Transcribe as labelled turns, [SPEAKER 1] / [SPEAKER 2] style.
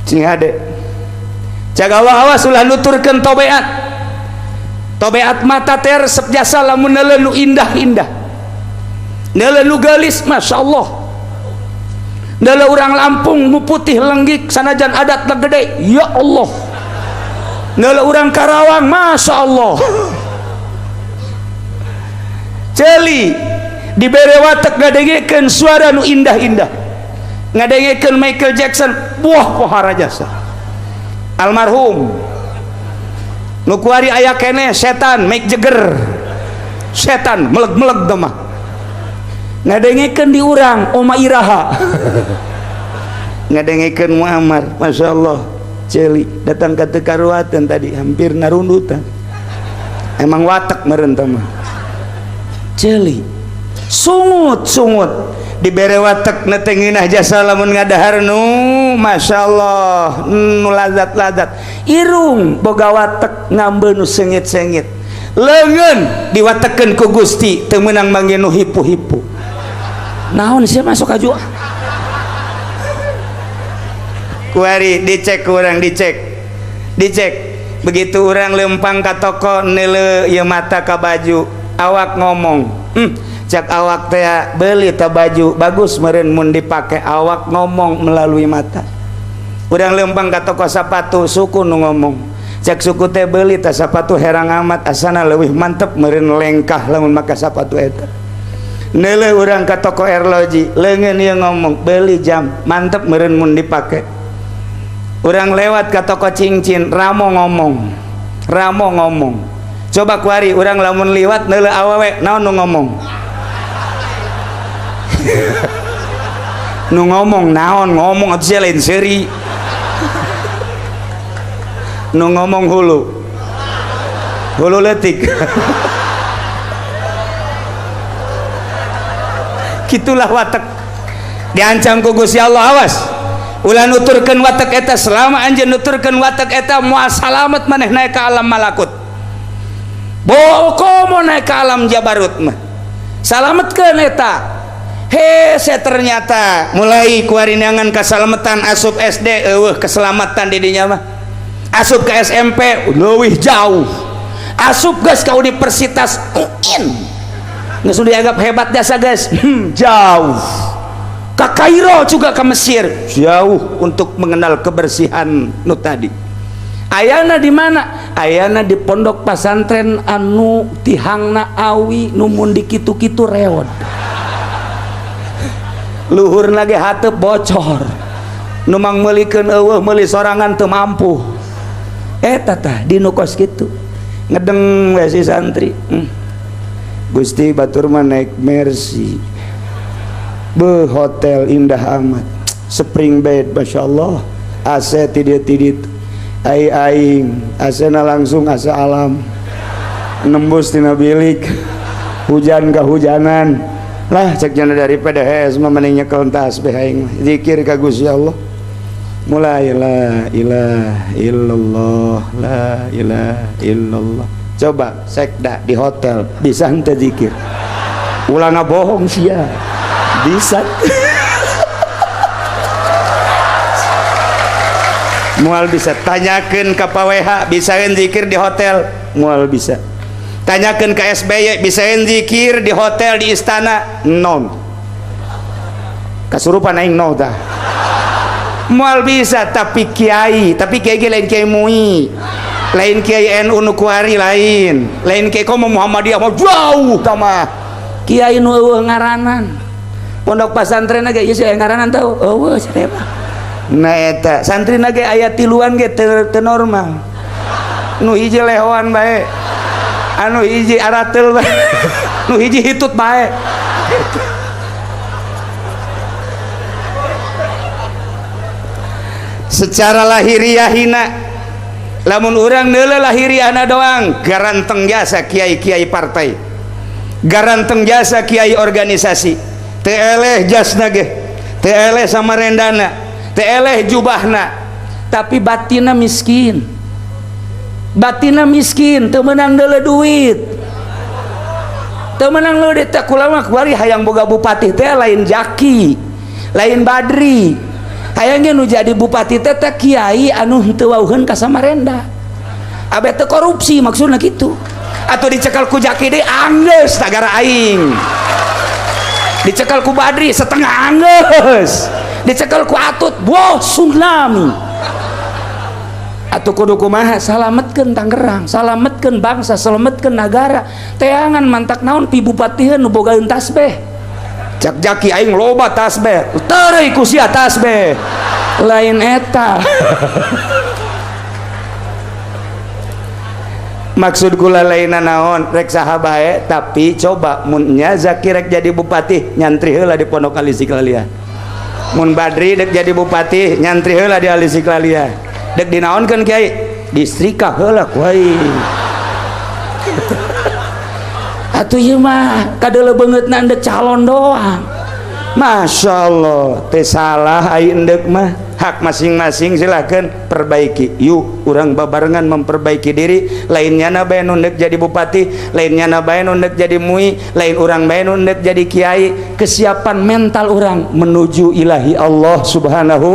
[SPEAKER 1] cing hade jaga awas ulah nuturkeun tobeat mata teh resep jasa lamun neuleuh indah-indah neuleuh gelis masyaallah neuleuh urang Lampung mu putih lenggik sanajan adat gede ya Allah neuleuh urang Karawang masyaallah ceuli dibere watek ngadengekeun suara nu indah-indah ngadengekeun Michael Jackson buah pohara jasa almarhum nu kuari aya keneh setan Mick Jagger setan meleg-meleg teh mah ngadengekeun di urang Oma Iraha ngadengekeun Muammar masyaallah ceuli datang ka teu karuatan tadi hampir narundutan emang watek meureun teh mah ceuli sungut dibere watek netenginah jasa lamun ngadahar nu masyaallah nu lazat-lazat irung boga watek ngambeul nu sengit-sengit leungeun diwatekeun ku Gusti teu meunang mangge nu hipu-hipu naon sia masuk aju kuari dicek urang dicek begitu urang lempang ka toko neuleuh ieu mata ka baju awak ngomong cak awak teh beli teh baju bagus meureun mun dipake awak ngomong melalui mata urang lempang ka toko sapatu suku nu ngomong cak suku teh beli teh sapatu herang amat asana leuwih mantep meureun lengkah lamun make sapatu eta neuleuh urang ka toko erloji leungeun ieu ngomong beli jam mantep meureun mun dipake urang lewat ka toko cincin ramo ngomong coba kuari urang lamun liwat neuleuh awewe naon nu ngomong nu ngomong naon ngomong atuh sia lain seuri nu ngomong hulu leutik gitulah watek diancam ku Gusti Allah awas ulah nuturkeun watek eta selama anjeun nuturkeun watek eta moal salamet maneh naik ka alam malakut komo naik ke alam Jabarut mah salametkeun eta hese ternyata mulai kuarinangan kasalametan asup SD eueuh keselamatan di dinya mah asup ke SMP leuwih jauh asup geus ka Universitas UIN geus dianggap hebat jasa guys jauh ka Kairo juga ke Mesir jauh untuk mengenal kebersihan nu tadi ayana di mana ayana di pondok pesantren anu tihangna awi nu mun dikitu-kitu reod luhurna ge hateup bocor nu mang meulikeun eueuh meuli sorangan teu mampu eta tah di nu kos kitu ngedeng we si santri Gusti batur mah naik Mercy be hotel indah amat spring bed masyaallah AC tidit aing asena langsung asa alam nembus tina bilik hujan kahujanan lah cek jana daripada hes mah mending nyekel tasbih aing zikir ka Gusti Allah mulai la ilaha illallah la ilaha illallah coba sekda di hotel bisa henteu zikir ulah ngabohong sia bisa mual bisa tanyakeun ka PWH bisaeun zikir di hotel mual bisa tanyakeun ka SBY bisaeun zikir di hotel di istana non kasurupan aing no tah mual bisa tapi kiai ge lain kiai MUI lain kiai NU nu kuari lain kiai komo Muhammadiyah mah jauh tah mah kiai nu eueuh ngaranan pondok pesantren ge ieu ngaranan tau eueuh cenah mah nah eta santri nage ayat tiluan ge teu normal nu hiji lehoan bae anu hiji aratel bae nu hiji hitut bae secara lahiriahina lamun urang neuleuh lahiriahna doang garanteng jasa kiai-kiai partai garanteng jasa kiai organisasi teu eleh jasna ge teu eleh samarendana teu eleh jubahna tapi batina miskin teu meunang deuleu duit teu meunang deuleu teh kumaha kuari hayang boga bupati teh lain Jaki lain Badri hayangnya nu jadi bupati teh kiai anu henteu wauheun ka Samarinda abet teu korupsi maksudna kitu atau dicekal ku Jaki deui anggeus tagara aing dicekal ku Badri setengah anggeus dicekal ku Atut bos tsunami atuh kudu kumaha salametkeun Tangerang salametkeun bangsa salametkeun negara teangan mantak naon pi bupatieun nu bogaeun tasbih cak Jaki aing loba tasbih teureui ku sia tasbih lain eta maksud kula lainna naon rek saha bae tapi coba mun nya Zaki rek jadi bupati nyantri heula di Pondok Ali Siklalia mun Badri dek jadi bupati nyantri heula di Ali Siklalia dek dinaonkeun kiai distrika heula kuai atuh ieu mah kadeuleu beungeutna endek calon doang Masya Allah teh salah ai endek mah hak masing-masing silakan perbaiki yuk urang babarengan memperbaiki diri lainnya na bae nu endek jadi bupati lainnya na bae nu endek jadi mui lain urang bae nu endek jadi kiai kesiapan mental urang menuju ilahi Allah subhanahu